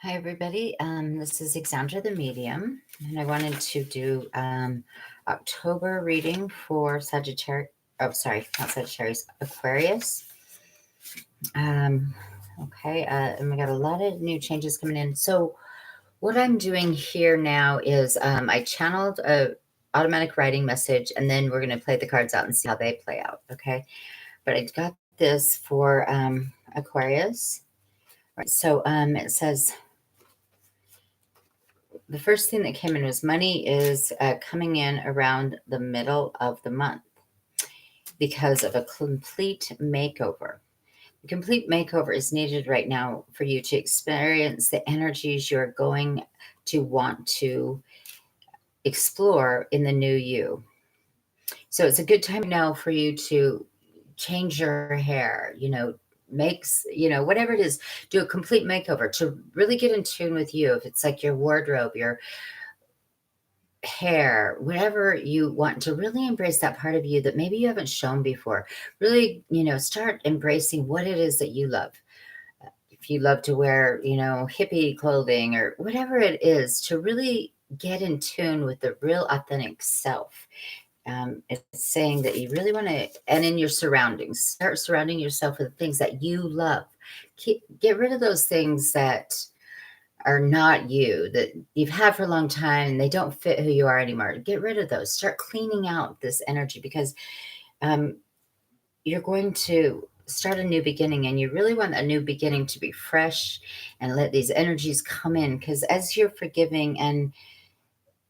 Hi, everybody. This is Exandra the Medium, and I wanted to do October reading for Sagittarius. Oh, sorry, not Sagittarius, Aquarius. Okay, and we got a lot of new changes coming in. So, what I'm doing here now is I channeled a automatic writing message, and then we're going to play the cards out and see how they play out. Okay, but I got this for Aquarius. Right, so it says. The first thing that came in was money is coming in around the middle of the month because of a complete makeover. A complete makeover is needed right now for you to experience the energies you're going to want to explore in the new you. So it's a good time now for you to change your hair, makes, whatever it is, do a complete makeover to really get in tune with you. If it's like your wardrobe, your hair, whatever you want to really embrace that part of you that maybe you haven't shown before. Really, start embracing what it is that you love. If you love to wear, hippie clothing or whatever it is, to really get in tune with the real authentic self. It's saying that you really want to, and in your surroundings, start surrounding yourself with things that you love. Get rid of those things that are not you, that you've had for a long time and they don't fit who you are anymore. Get rid of those. Start cleaning out this energy because you're going to start a new beginning, and you really want a new beginning to be fresh and let these energies come in, because as you're forgiving and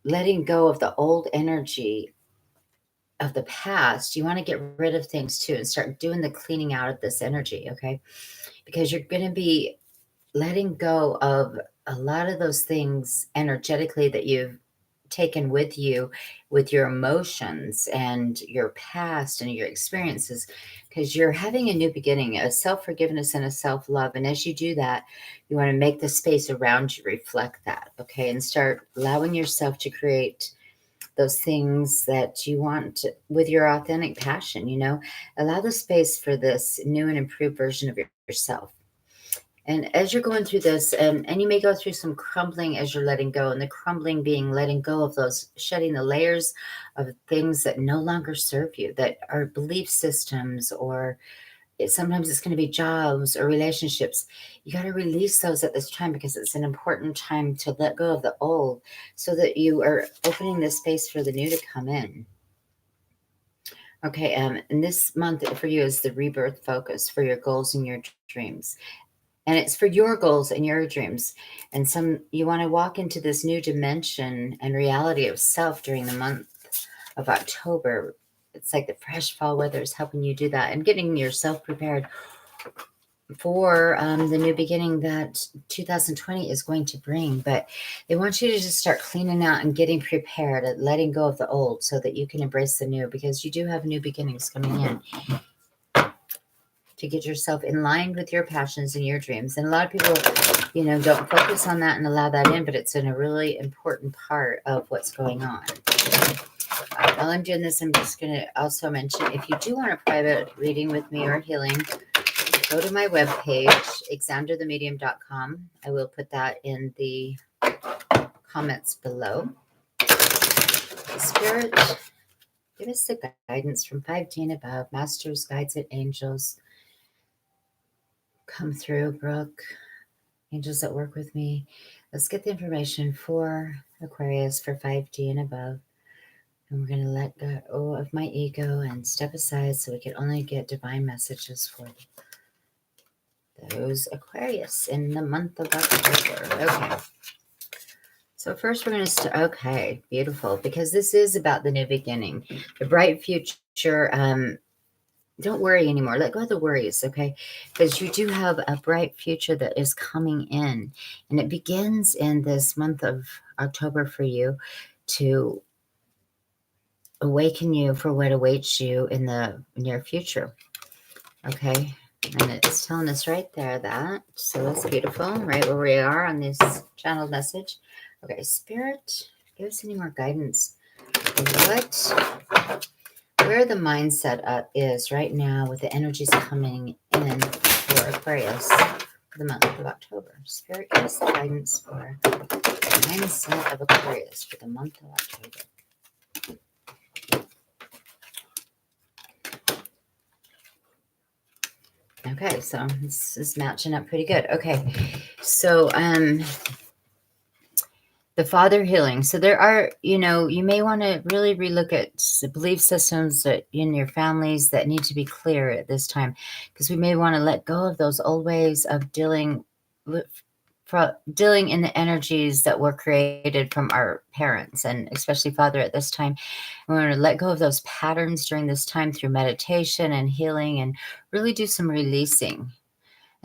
letting go of the old energy of the past, you want to get rid of things too and start doing the cleaning out of this energy, okay? Because you're going to be letting go of a lot of those things energetically that you've taken with you, with your emotions and your past and your experiences, because you're having a new beginning, a self-forgiveness and a self-love. And as you do that, you want to make the space around you reflect that, okay? And start allowing yourself to create those things that you want with your authentic passion, allow the space for this new and improved version of yourself. And as you're going through this, and you may go through some crumbling as you're letting go, and the crumbling being letting go of those, shedding the layers of things that no longer serve you, that are belief systems, or sometimes it's going to be jobs or relationships. You got to release those at this time, because it's an important time to let go of the old so that you are opening the space for the new to come in. Okay, and this month for you is the rebirth focus for your goals and your dreams. And it's for your goals and your dreams. And you want to walk into this new dimension and reality of self during the month of October. It's like the fresh fall weather is helping you do that and getting yourself prepared for the new beginning that 2020 is going to bring. But they want you to just start cleaning out and getting prepared and letting go of the old so that you can embrace the new, because you do have new beginnings coming in, to get yourself in line with your passions and your dreams. And a lot of people, don't focus on that and allow that in, but it's a really important part of what's going on. While I'm doing this, I'm just going to also mention, if you do want a private reading with me or healing, go to my webpage, exandrathemedium.com. I will put that in the comments below. Spirit, give us the guidance from 5D and above, masters, guides, and angels. Come through, Brooke, angels that work with me. Let's get the information for Aquarius for 5D and above. And we're going to let go of my ego and step aside so we can only get divine messages for those Aquarius in the month of October. Okay. So first we're going to okay, beautiful, because this is about the new beginning, the bright future. Don't worry anymore. Let go of the worries, okay? Because you do have a bright future that is coming in. And it begins in this month of October for you to awaken you for what awaits you in the near future, okay? And it's telling us right there that. So that's beautiful, right where we are on this channeled message. Okay, Spirit, give us any more guidance. Where the mindset is right now with the energies coming in for Aquarius. for the month of October. Spirit, give us the guidance for the mindset of Aquarius for the month of October. Okay, so this is matching up pretty good. Okay, so the father healing. So there are, you may want to really relook at the belief systems that in your families that need to be clear at this time, because we may want to let go of those old ways of dealing in the energies that were created from our parents, and especially father at this time. We want to let go of those patterns during this time through meditation and healing, and really do some releasing.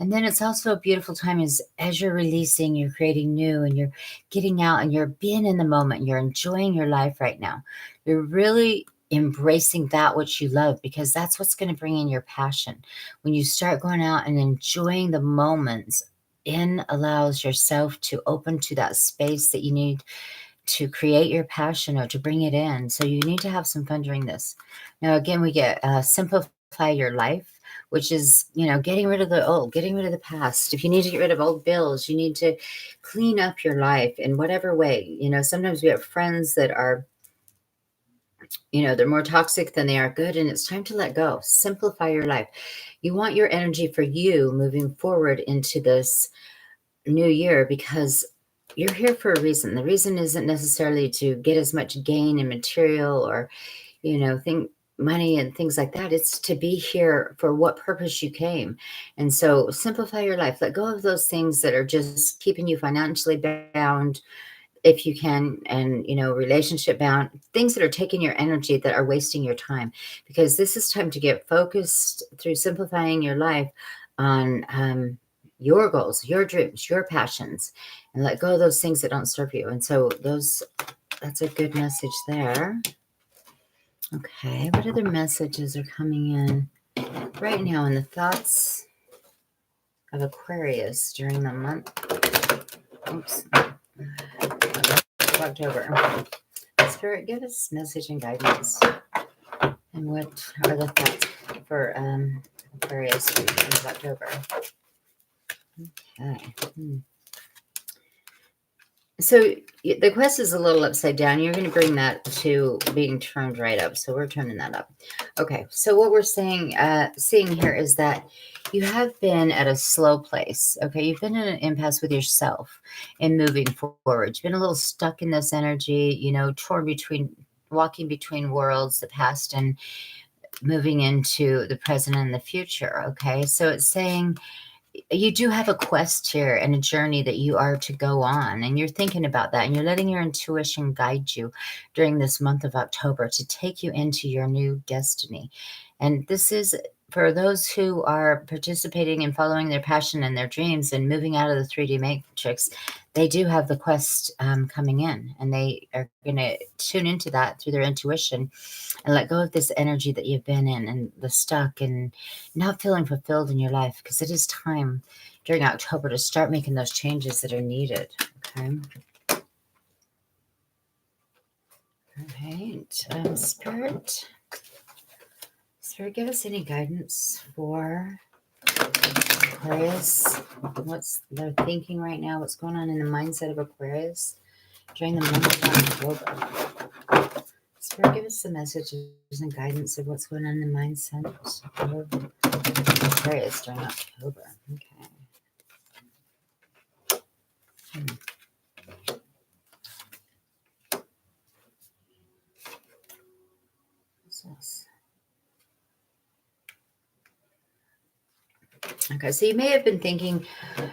And then it's also a beautiful time is as you're releasing, you're creating new, and you're getting out and you're being in the moment. You're enjoying your life right now. You're really embracing that which you love, because that's what's going to bring in your passion. When you start going out and enjoying the moments, allows yourself to open to that space that you need to create your passion or to bring it in. So you need to have some fun during this. Now, again, we get simplify your life, which is, getting rid of the old, getting rid of the past. If you need to get rid of old bills, you need to clean up your life in whatever way. Sometimes we have friends that are, they're more toxic than they are good, and it's time to let go. Simplify your life. You want your energy for you moving forward into this new year, because you're here for a reason. The reason isn't necessarily to get as much gain in material or, think money and things like that. It's to be here for what purpose you came. And so simplify your life. Let go of those things that are just keeping you financially bound, if you can, and, relationship bound, things that are taking your energy, that are wasting your time, because this is time to get focused through simplifying your life on, your goals, your dreams, your passions, and let go of those things that don't serve you. And so that's a good message there. Okay, what other messages are coming in right now in the thoughts of Aquarius during the month? Oops. October. Spirit, give us message and guidance. And what are the thoughts for Aquarius in October? Okay. So the quest is a little upside down. You're going to bring that to being turned right up. So we're turning that up. Okay. So what we're seeing here is that you have been at a slow place. Okay. You've been in an impasse with yourself in moving forward. You've been a little stuck in this energy, walking between worlds, the past and moving into the present and the future. Okay. So it's saying, you do have a quest here and a journey that you are to go on, and you're thinking about that, and you're letting your intuition guide you during this month of October to take you into your new destiny. And this is for those who are participating and following their passion and their dreams and moving out of the 3D matrix. They do have the quest coming in, and they are going to tune into that through their intuition and let go of this energy that you've been in and the stuck and not feeling fulfilled in your life, because it is time during October to start making those changes that are needed. Okay. All right. Spirit, give us any guidance for Aquarius. What's they're thinking right now? What's going on in the mindset of Aquarius during the month of October? Spirit, give us some messages and guidance of what's going on in the mindset of Aquarius during October. Okay. What's this? Okay, so you may have been thinking,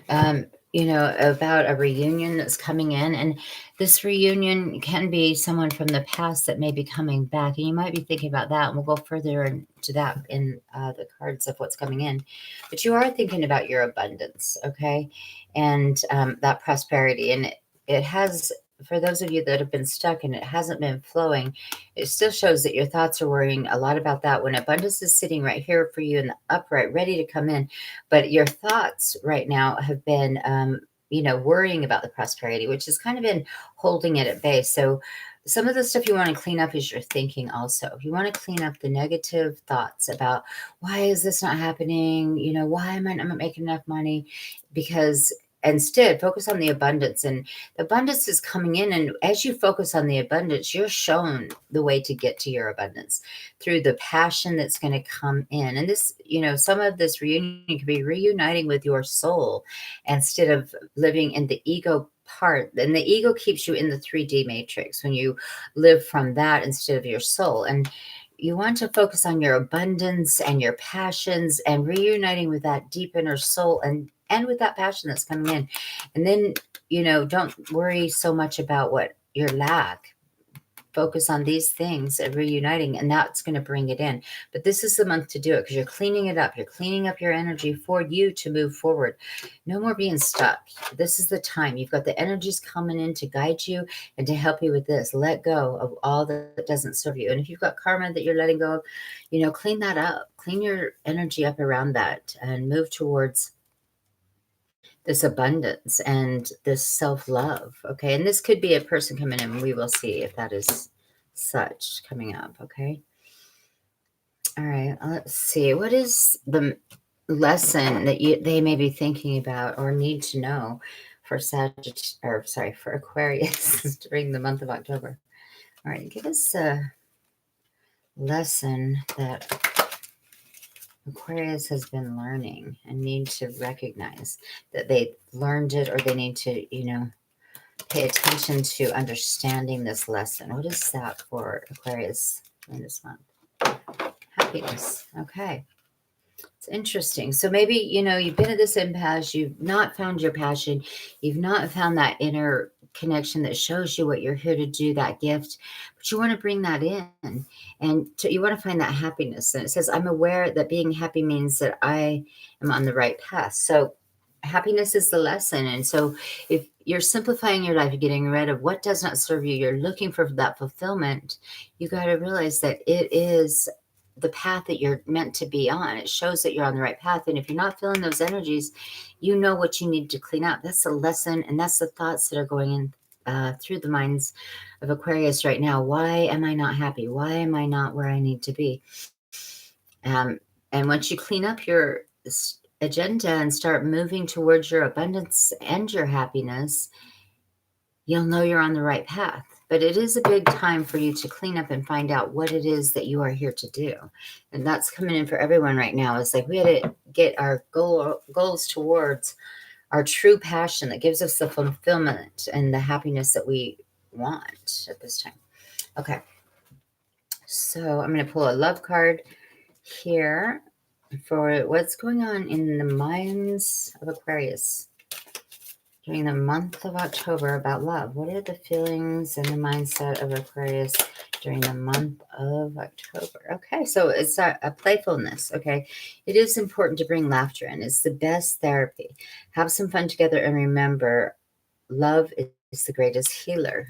about a reunion that's coming in, and this reunion can be someone from the past that may be coming back, and you might be thinking about that, and we'll go further into that in the cards of what's coming in. But you are thinking about your abundance, okay, and that prosperity, and it has. For those of you that have been stuck and it hasn't been flowing, it still shows that your thoughts are worrying a lot about that when abundance is sitting right here for you in the upright, ready to come in. But your thoughts right now have been worrying about the prosperity, which has kind of been holding it at bay. So some of the stuff you want to clean up is your thinking also. You want to clean up the negative thoughts about why is this not happening? Why am I not making enough money? Because instead focus on the abundance, and the abundance is coming in. And as you focus on the abundance, you're shown the way to get to your abundance through the passion that's going to come in. And this, some of this reunion could be reuniting with your soul instead of living in the ego part. And the ego keeps you in the 3D matrix when you live from that instead of your soul. And you want to focus on your abundance and your passions and reuniting with that deep inner soul and with that passion that's coming in. And then, don't worry so much about what your lack. Focus on these things and reuniting, and that's going to bring it in. But this is the month to do it because you're cleaning it up. You're cleaning up your energy for you to move forward. No more being stuck. This is the time. You've got the energies coming in to guide you and to help you with this. Let go of all that doesn't serve you. And if you've got karma that you're letting go of, clean that up. Clean your energy up around that and move towards this abundance and this self-love. Okay. And this could be a person coming in. We will see if that is such coming up. Okay. All right. Let's see. What is the lesson that they may be thinking about or need to know for for Aquarius during the month of October? All right. Give us a lesson that Aquarius has been learning and need to recognize that they learned it, or they need to, pay attention to understanding this lesson. What is that for Aquarius in this month? Happiness. Okay. It's interesting. So maybe, you've been at this impasse, you've not found your passion, you've not found that inner connection that shows you what you're here to do, that gift, but you want to bring that in and you want to find that happiness. And it says, I'm aware that being happy means that I am on the right path. So happiness is the lesson. And so if you're simplifying your life, you're getting rid of what does not serve you, you're looking for that fulfillment, you got to realize that it is the path that you're meant to be on. It shows that you're on the right path. And if you're not feeling those energies, you know what you need to clean up. That's the lesson. And that's the thoughts that are going in through the minds of Aquarius right now. Why am I not happy? Why am I not where I need to be? And once you clean up your agenda and start moving towards your abundance and your happiness, you'll know you're on the right path. But it is a big time for you to clean up and find out what it is that you are here to do. And that's coming in for everyone right now. It's like we had to get our goals towards our true passion that gives us the fulfillment and the happiness that we want at this time. Okay. So I'm going to pull a love card here for what's going on in the minds of Aquarius during the month of October about love. What are the feelings and the mindset of Aquarius during the month of October? Okay, so it's a playfulness, okay? It is important to bring laughter in. It's the best therapy. Have some fun together and remember, love is the greatest healer.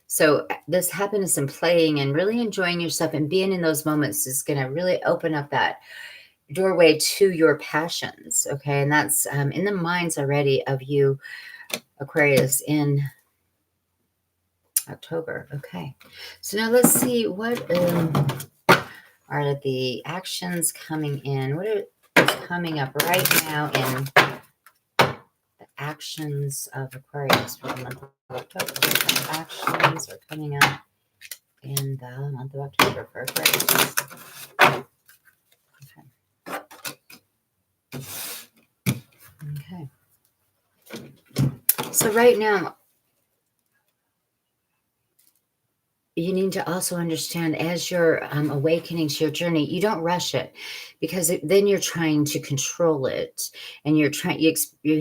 So this happiness and playing and really enjoying yourself and being in those moments is going to really open up that doorway to your passions, okay? And that's in the minds already of you, Aquarius, in October. Okay, so now let's see what are the actions coming in. What is coming up right now in the actions of Aquarius for the month of October? What actions are coming up in the month of October for Aquarius? Okay. So right now, you need to also understand as you're awakening to your journey, you don't rush it because then you're trying to control it and you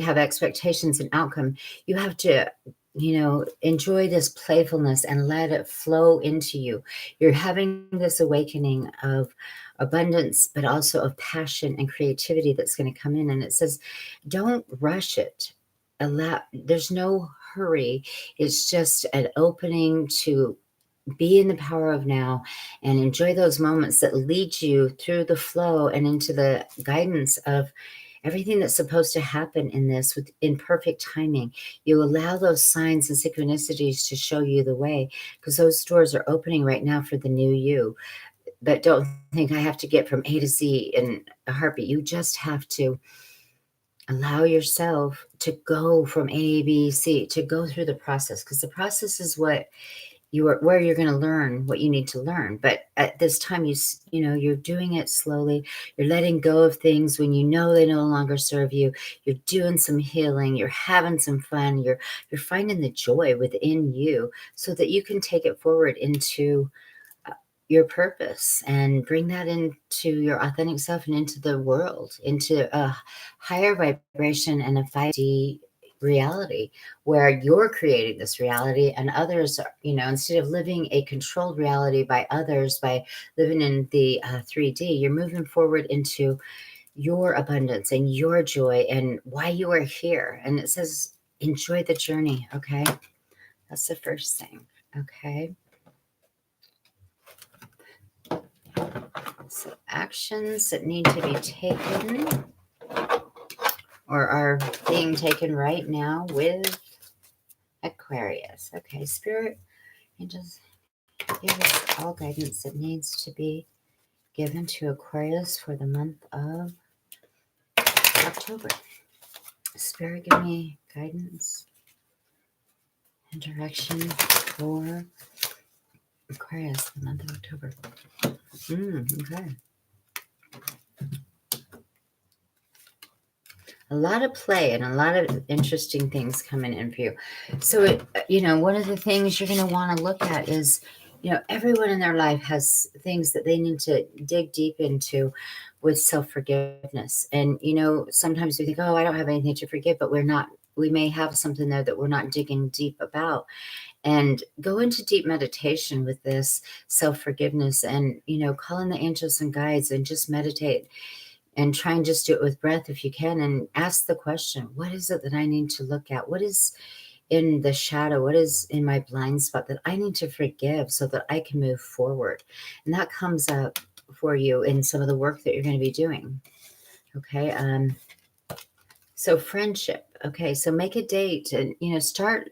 have expectations and outcome. You have to, enjoy this playfulness and let it flow into you. You're having this awakening of abundance, but also of passion and creativity that's going to come in. And it says, don't rush it. There's no hurry. It's just an opening to be in the power of now and enjoy those moments that lead you through the flow and into the guidance of everything that's supposed to happen in this in perfect timing. You allow those signs and synchronicities to show you the way, because those doors are opening right now for the new you. But don't think I have to get from A to Z in a heartbeat. You just have to allow yourself to go from A, B, C, to go through the process, because the process is what where you're going to learn what you need to learn. But at this time, you're doing it slowly. You're letting go of things when you know they no longer serve you. You're doing some healing. You're having some fun. You're finding the joy within you so that you can take it forward into your purpose and bring that into your authentic self and into the world, into a higher vibration and a 5D reality where you're creating this reality, and others are, instead of living a controlled reality by others, by living in the 3D, you're moving forward into your abundance and your joy and why you are here. And it says, enjoy the journey. Okay. That's the first thing. Okay. So actions that need to be taken or are being taken right now with Aquarius. Okay, Spirit, and just give us all guidance that needs to be given to Aquarius for the month of October. Spirit, give me guidance and direction for Aquarius, the month of October. Okay. A lot of play and a lot of interesting things coming in for you. So, one of the things you're going to want to look at is, everyone in their life has things that they need to dig deep into with self-forgiveness. And, sometimes we think, oh, I don't have anything to forgive, but we may have something there that we're not digging deep about. And go into deep meditation with this self-forgiveness and, call in the angels and guides and just meditate. And try and just do it with breath if you can, and ask the question, what is it that I need to look at? What is in the shadow? What is in my blind spot that I need to forgive so that I can move forward? And that comes up for you in some of the work that you're going to be doing. Okay. So friendship. Okay. So make a date and, start,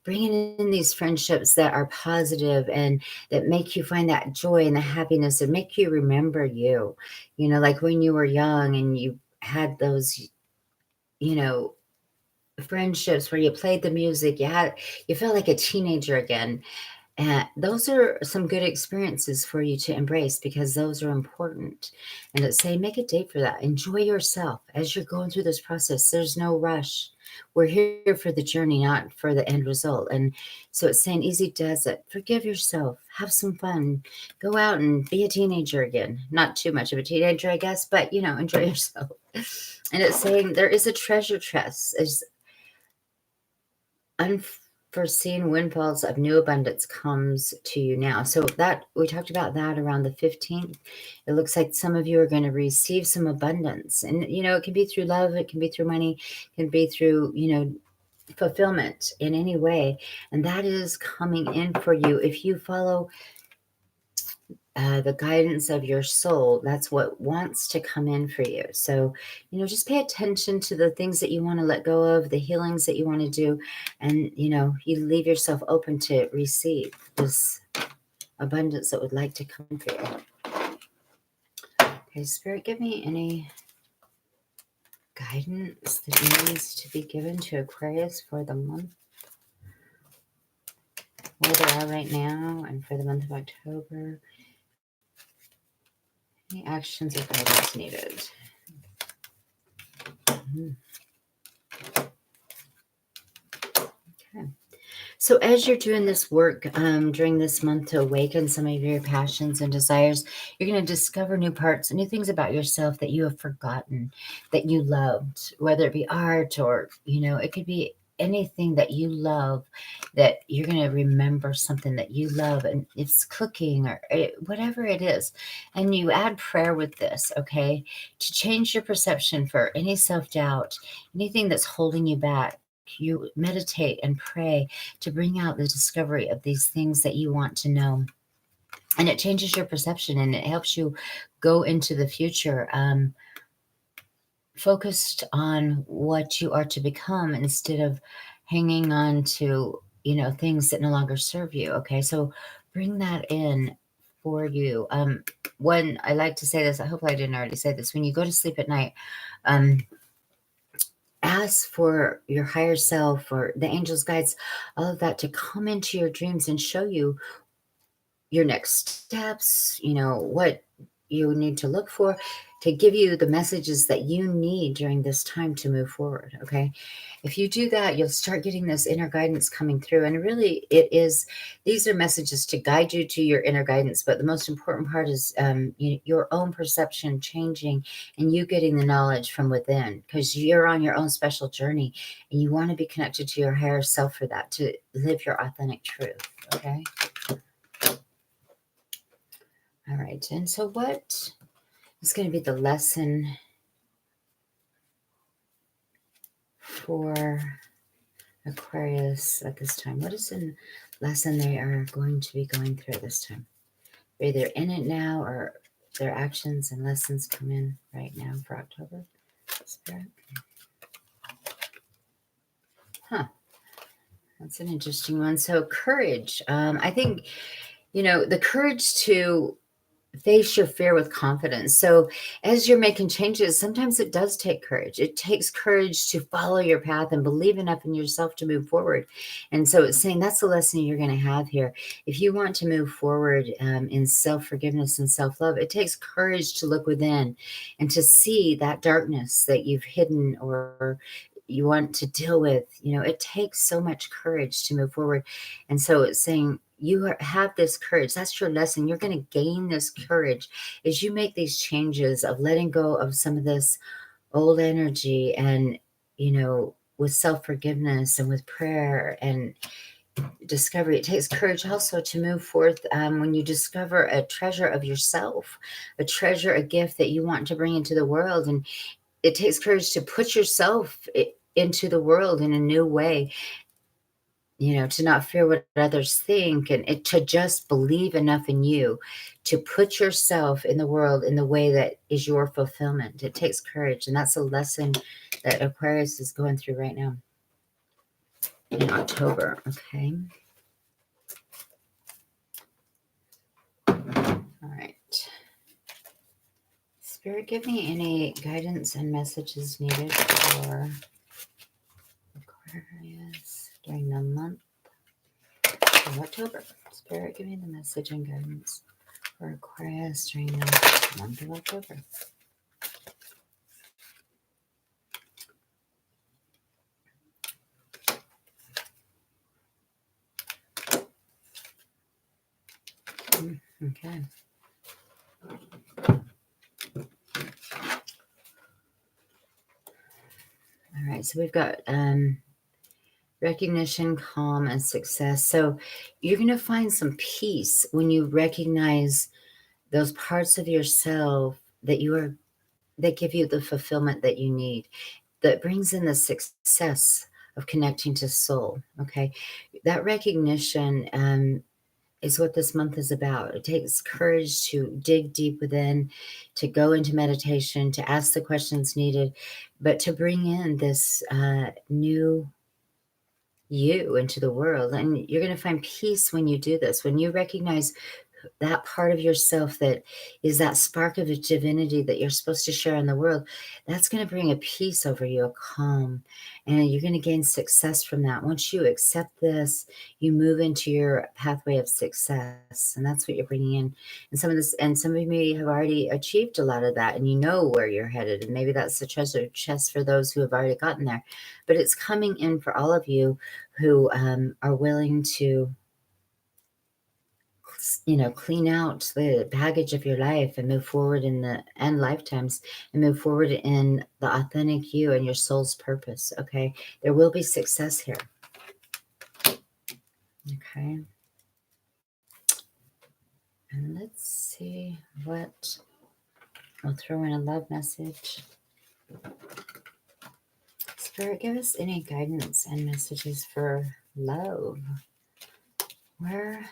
bringing in these friendships that are positive and that make you find that joy and the happiness and make you remember you, like when you were young and you had those, friendships where you played the music, you felt like a teenager again. And those are some good experiences for you to embrace, because those are important. And it's saying, make a date for that. Enjoy yourself as you're going through this process. There's no rush. We're here for the journey, not for the end result. And so it's saying, easy does it. Forgive yourself. Have some fun. Go out and be a teenager again. Not too much of a teenager, I guess, but, enjoy yourself. And it's saying there is a treasure chest. It's unforeseen windfalls of new abundance comes to you now. So that we talked about that around the 15th. It looks like some of you are going to receive some abundance, and it can be through love, it can be through money, it can be through fulfillment in any way, and that is coming in for you if you follow the guidance of your soul. That's what wants to come in for you. So, just pay attention to the things that you want to let go of, the healings that you want to do. And, you leave yourself open to receive this abundance that would like to come for you. Okay, Spirit, give me any guidance that needs to be given to Aquarius for the month, where they are right now, and for the month of October. Any actions or guidance needed? Okay. So as you're doing this work during this month to awaken some of your passions and desires, you're going to discover new parts, new things about yourself that you have forgotten, that you loved, whether it be art or, it could be anything that you love, that you're going to remember something that you love, and it's cooking or whatever it is. And you add prayer with this, okay, to change your perception for any self-doubt, anything that's holding you back. You meditate and pray to bring out the discovery of these things that you want to know. And it changes your perception and it helps you go into the future focused on what you are to become instead of hanging on to, things that no longer serve you. Okay. So bring that in for you. When I like to say this, I hope I didn't already say this, when you go to sleep at night, um, ask for your higher self or the angels, guides, all of that to come into your dreams and show you your next steps, what you need to look for to give you the messages that you need during this time to move forward. Okay. If you do that, you'll start getting this inner guidance coming through. And really, these are messages to guide you to your inner guidance. But the most important part is your own perception changing and you getting the knowledge from within, because you're on your own special journey and you want to be connected to your higher self for that, to live your authentic truth. Okay. All right. And so what is going to be the lesson for Aquarius at this time? What is the lesson they are going to be going through at this time? They're either in it now or their actions and lessons come in right now for October. Spirit. Huh. That's an interesting one. So courage. I think, the courage to face your fear with confidence. So as you're making changes, sometimes it does take courage. It takes courage to follow your path and believe enough in yourself to move forward. And so it's saying that's the lesson you're going to have here. If you want to move forward in self-forgiveness and self-love, it takes courage to look within and to see that darkness that you've hidden or you want to deal with. It takes so much courage to move forward. And so it's saying, have this courage. That's your lesson. You're going to gain this courage as you make these changes of letting go of some of this old energy and, with self-forgiveness and with prayer and discovery. It takes courage also to move forth when you discover a treasure of yourself, a treasure, a gift that you want to bring into the world. And it takes courage to put yourself into the world in a new way, to not fear what others think, and to just believe enough in you to put yourself in the world in the way that is your fulfillment. It takes courage. And that's a lesson that Aquarius is going through right now in October. Okay. All right. Spirit, give me any guidance and messages needed for Aquarius during the month of October. Spirit, give me the message and guidance for Aquarius during the month of October. Okay. All right. So we've got recognition, calm, and success. So you're going to find some peace when you recognize those parts of yourself that that give you the fulfillment that you need, that brings in the success of connecting to soul. Okay. That recognition is what this month is about. It takes courage to dig deep within, to go into meditation, to ask the questions needed, but to bring in this new you into the world. And you're going to find peace when you do this, when you recognize that part of yourself that is that spark of a divinity that you're supposed to share in the world. That's going to bring a peace over you, a calm, and you're going to gain success from that. Once you accept this, you move into your pathway of success, and that's what you're bringing in. And some of you may have already achieved a lot of that, and you know where you're headed, and maybe that's the treasure chest for those who have already gotten there. But it's coming in for all of you who are willing to clean out the baggage of your life and move forward in the end lifetimes and move forward in the authentic you and your soul's purpose. Okay. There will be success here. Okay. And let's see what I'll throw in a love message. Spirit, give us any guidance and messages for love. Where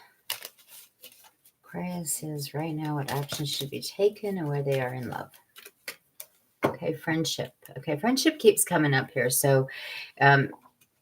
Aquarius is right now, what actions should be taken and where they are in love. Okay. Okay, friendship. Okay, friendship keeps coming up here. So um,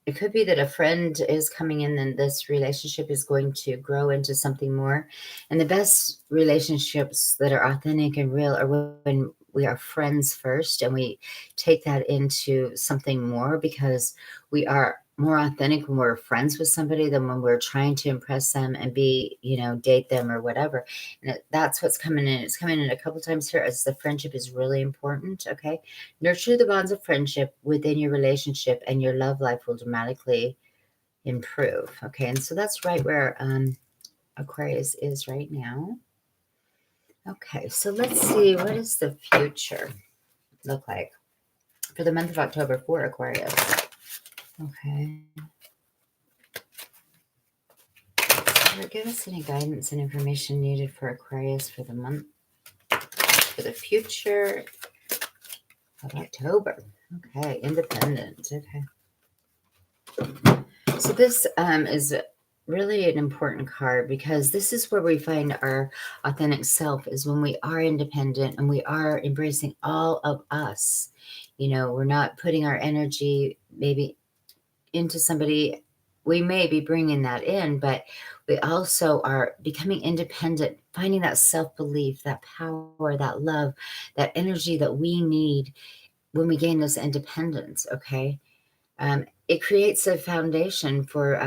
it could be that a friend is coming in and this relationship is going to grow into something more. And the best relationships that are authentic and real are when we are friends first and we take that into something more, because we are more authentic when we're friends with somebody than when we're trying to impress them and be, date them or whatever. And that's what's coming in. It's coming in a couple times here as the friendship is really important. Okay. Nurture the bonds of friendship within your relationship and your love life will dramatically improve. Okay. And so that's right where Aquarius is right now. Okay. So let's see. What does the future look like for the month of October for Aquarius? Okay. Give us any guidance and information needed for Aquarius for the month, for the future of October. Okay, independent. Okay. So this is really an important card, because this is where we find our authentic self, is when we are independent and we are embracing all of us. We're not putting our energy maybe into somebody. We may be bringing that in, but we also are becoming independent, finding that self-belief, that power, that love, that energy that we need when we gain this independence. Okay. It creates a foundation for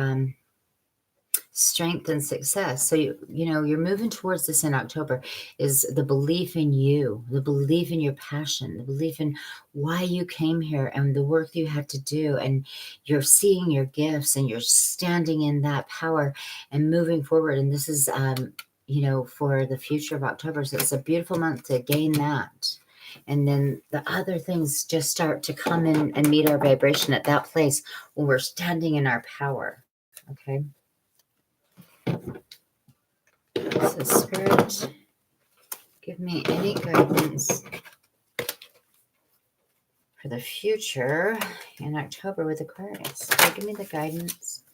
strength and success. So you're moving towards this in October, is the belief in you, the belief in your passion, the belief in why you came here and the work you had to do, and you're seeing your gifts and you're standing in that power and moving forward. And this is for the future of October. So it's a beautiful month to gain that. And then the other things just start to come in and meet our vibration at that place when we're standing in our power. Okay. So Spirit, give me any guidance for the future in October with Aquarius. Give me the guidance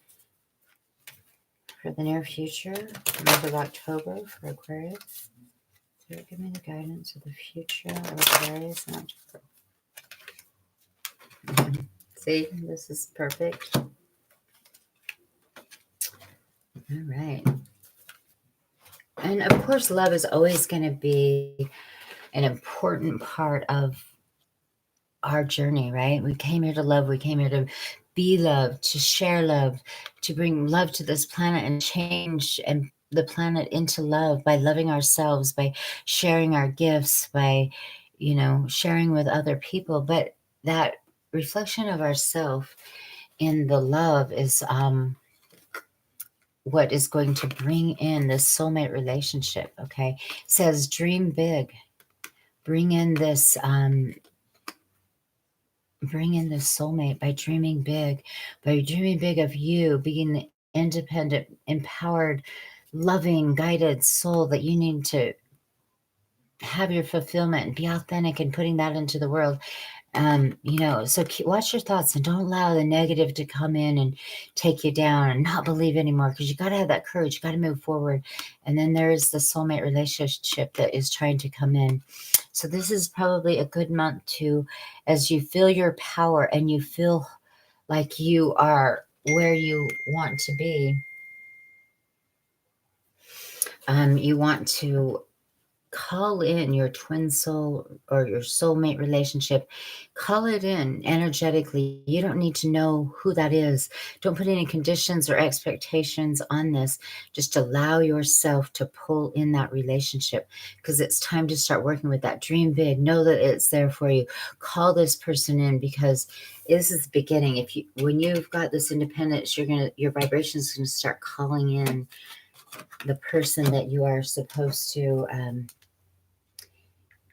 for the near future, month of October for Aquarius. Spirit, give me the guidance for the future of Aquarius in October. See, this is perfect. All right. And of course, love is always going to be an important part of our journey, right? We came here to love. We came here to be loved, to share love, to bring love to this planet and change and the planet into love by loving ourselves, by sharing our gifts, by, sharing with other people. But that reflection of ourself in the love is what is going to bring in this soulmate relationship. Okay. It says dream big, bring in this soulmate by dreaming big of you being the independent, empowered, loving, guided soul that you need to have your fulfillment and be authentic and putting that into the world. So watch your thoughts and don't allow the negative to come in and take you down and not believe anymore, because you got to have that courage. You got to move forward. And then there's the soulmate relationship that is trying to come in. So this is probably a good month to, as you feel your power and you feel like you are where you want to be, you want to call in your twin soul or your soulmate relationship. Call it in energetically. You don't need to know who that is. Don't put any conditions or expectations on this. Just allow yourself to pull in that relationship, because it's time to start working with that. Dream big. Know that it's there for you. Call this person in, because this is the beginning. When you've got this independence, your vibration is going to start calling in the person that you are supposed to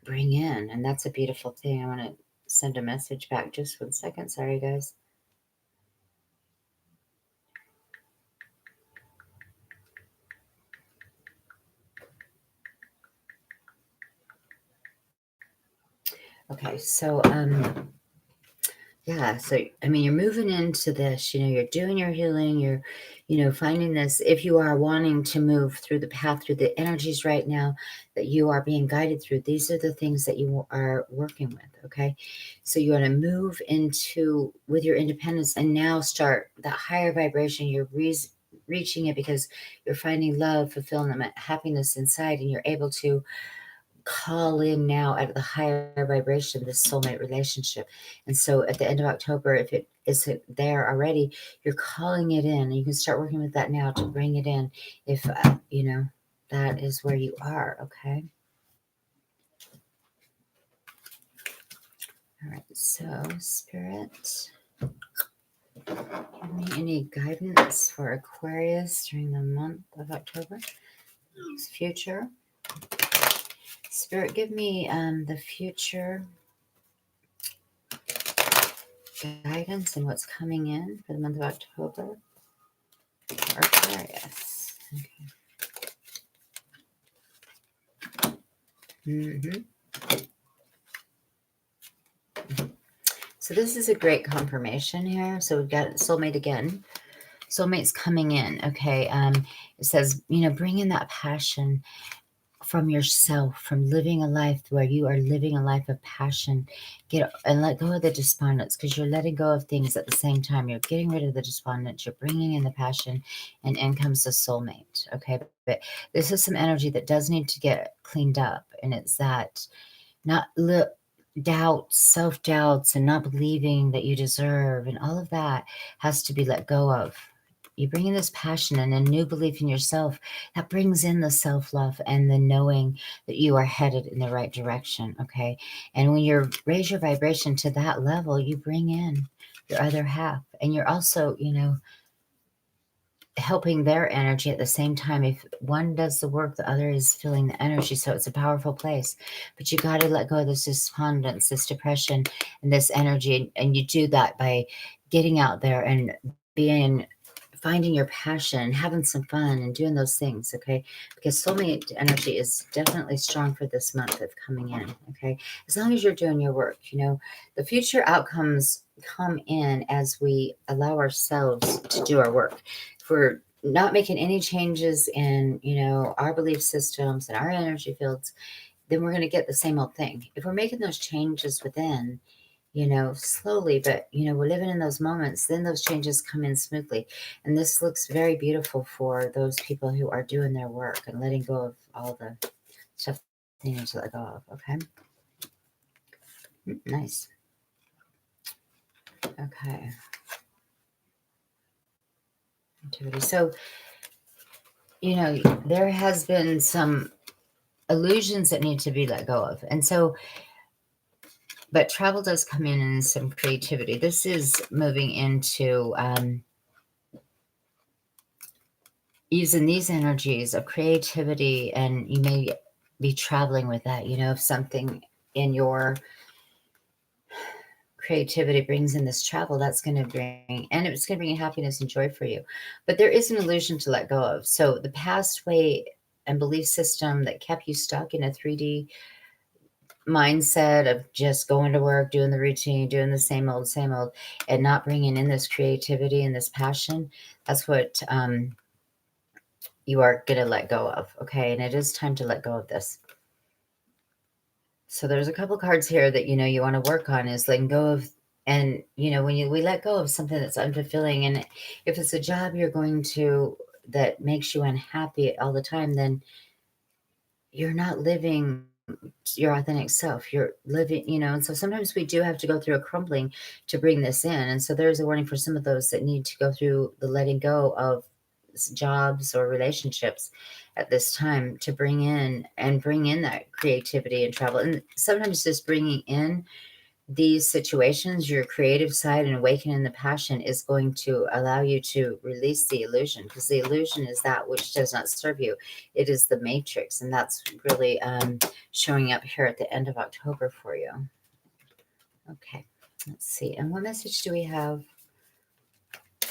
bring in. And that's a beautiful thing. I want to send a message back. Just 1 second. Sorry, guys. Okay, so Yeah, so I mean, you're moving into this, you're doing your healing, you're, finding this. If you are wanting to move through the path, through the energies right now that you are being guided through, these are the things that you are working with, okay? So you want to move into with your independence and now start that higher vibration. You're reaching it because you're finding love, fulfillment, happiness inside, and you're able to call in now out of the higher vibration this soulmate relationship. And so at the end of October, if it isn't there already, you're calling it in, and you can start working with that now to bring it in if that is where you are. Okay. All right, so Spirit, give me any guidance for Aquarius during the month of October. Future. Spirit, give me the future guidance and what's coming in for the month of October for Aquarius. Okay. So this is a great confirmation here. So we've got soulmate again. Soulmate's coming in. Okay. It says, bring in that passion from yourself, from living a life where you are living a life of passion. Get and let go of the despondence, because you're letting go of things at the same time. You're getting rid of the despondence. You're bringing in the passion, and in comes the soulmate. Okay, but this is some energy that does need to get cleaned up, and it's that not doubts, self-doubts, and not believing that you deserve, and all of that has to be let go of. You bring in this passion and a new belief in yourself that brings in the self-love and the knowing that you are headed in the right direction. Okay. And when you raise your vibration to that level, you bring in your other half, and you're also, helping their energy at the same time. If one does the work, the other is feeling the energy. So it's a powerful place. But you got to let go of this despondence, this depression, and this energy. And you do that by getting out there and finding your passion, having some fun, and doing those things. Okay. Because soulmate energy is definitely strong for this month of coming in. Okay. As long as you're doing your work, the future outcomes come in as we allow ourselves to do our work. If we're not making any changes in, our belief systems and our energy fields, then we're going to get the same old thing. If we're making those changes within, slowly, but, we're living in those moments, then those changes come in smoothly. And this looks very beautiful for those people who are doing their work and letting go of all the stuff they need to let go of. Okay. Nice. Okay. So, there has been some illusions that need to be let go of. And so, but travel does come in some creativity. This is moving into using these energies of creativity, and you may be traveling with that. If something in your creativity brings in this travel, that's going to bring, and it's going to bring happiness and joy for you. But there is an illusion to let go of. So the past way and belief system that kept you stuck in a 3D mindset of just going to work, doing the routine, doing the same old, and not bringing in this creativity and this passion, that's what you are going to let go of. Okay. And it is time to let go of this. So there's a couple cards here that, you want to work on, is letting go of, and, when we let go of something that's unfulfilling, and if it's a job that makes you unhappy all the time, then you're not living your authentic self. You're living, and so sometimes we do have to go through a crumbling to bring this in. And so there's a warning for some of those that need to go through the letting go of jobs or relationships at this time, to bring in that creativity and travel. And sometimes just bringing in these situations, your creative side, and awakening the passion is going to allow you to release the illusion, because the illusion is that which does not serve you. It is the matrix, and that's really showing up here at the end of October for you. Okay, let's see. And what message do we have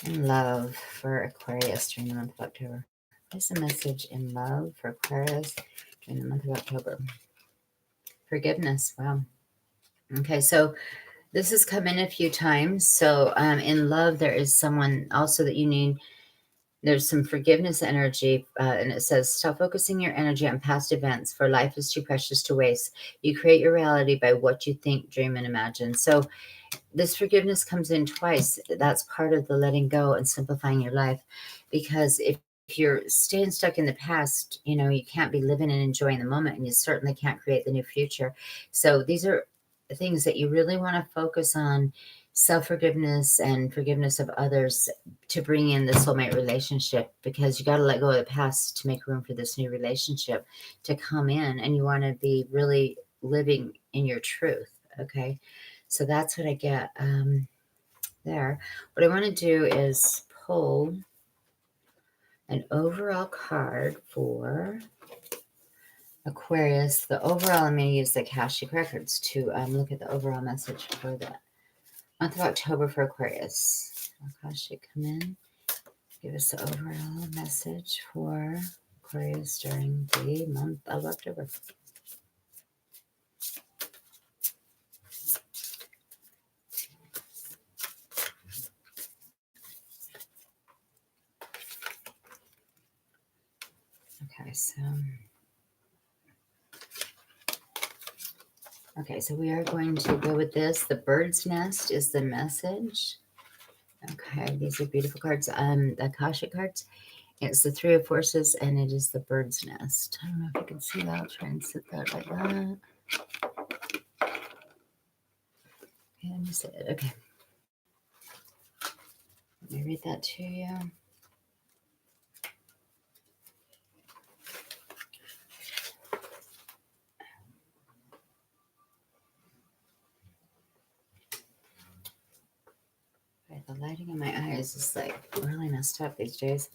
in love for Aquarius during the month of October? What's the message in love for Aquarius during the month of October? Forgiveness. Wow. Okay, so This has come in a few times. So in love, there is someone also that you need. There's some forgiveness energy, and it says, stop focusing your energy on past events, for life is too precious to waste. You create your reality by what you think, dream, and imagine. So this forgiveness comes in twice. That's part of the letting go and simplifying your life. Because if you're staying stuck in the past, you can't be living and enjoying the moment, and you certainly can't create the new future. So these are things that you really want to focus on: self-forgiveness and forgiveness of others, to bring in the soulmate relationship, because you got to let go of the past to make room for this new relationship to come in, and you want to be really living in your truth. Okay, so that's what I get there. What I want to do is pull an overall card for Aquarius. The overall, I'm going to use the Akashic Records to look at the overall message for the month of October for Aquarius. Akashic, come in. Give us the overall message for Aquarius during the month of October. Okay, so we are going to go with this. The bird's nest is the message. Okay, these are beautiful cards. The Akashic cards. It's the Three of Forces, and it is the bird's nest. I don't know if you can see that. I'll try and sit that like that. Okay, let me see it. Okay. Let me read that to you. Okay, the lighting in my eyes is like really messed up these days.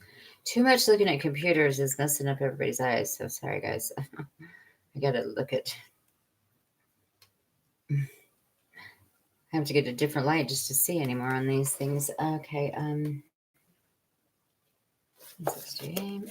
Too much looking at computers is messing up everybody's eyes. So sorry, guys. I gotta look at. I have to get a different light just to see anymore on these things. Okay. 68.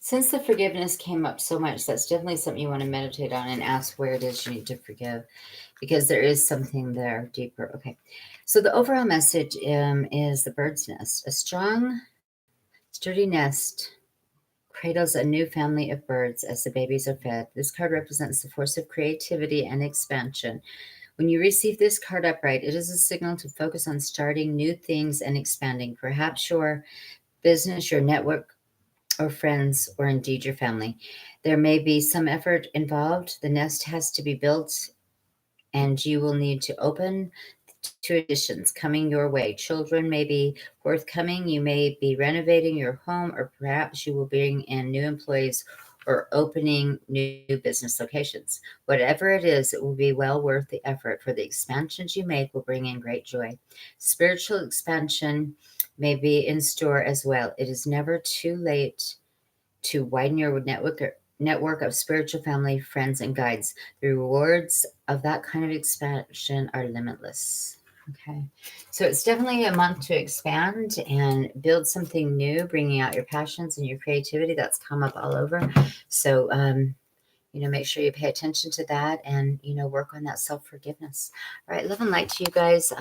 Since the forgiveness came up so much, that's definitely something you want to meditate on and ask where it is you need to forgive, because there is something there deeper. Okay. So the overall message is the bird's nest. A strong, sturdy nest cradles a new family of birds as the babies are fed. This card represents the force of creativity and expansion. When you receive this card upright, it is a signal to focus on starting new things and expanding, perhaps your business, your network, or friends, or indeed your family. There may be some effort involved. The nest has to be built, and you will need to open to additions coming your way. Children may be forthcoming. You may be renovating your home, or perhaps you will bring in new employees or opening new business locations. Whatever it is, it will be well worth the effort, for the expansions you make will bring in great joy. Spiritual expansion may be in store as well. It is never too late to widen your network of spiritual family, friends, and guides. The rewards of that kind of expansion are limitless. Okay, so it's definitely a month to expand and build something new, bringing out your passions and your creativity. That's come up all over. So, make sure you pay attention to that, and, work on that self-forgiveness. All right, love and light to you guys.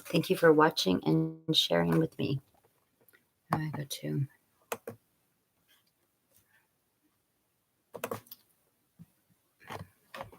Thank you for watching and sharing with me. I go to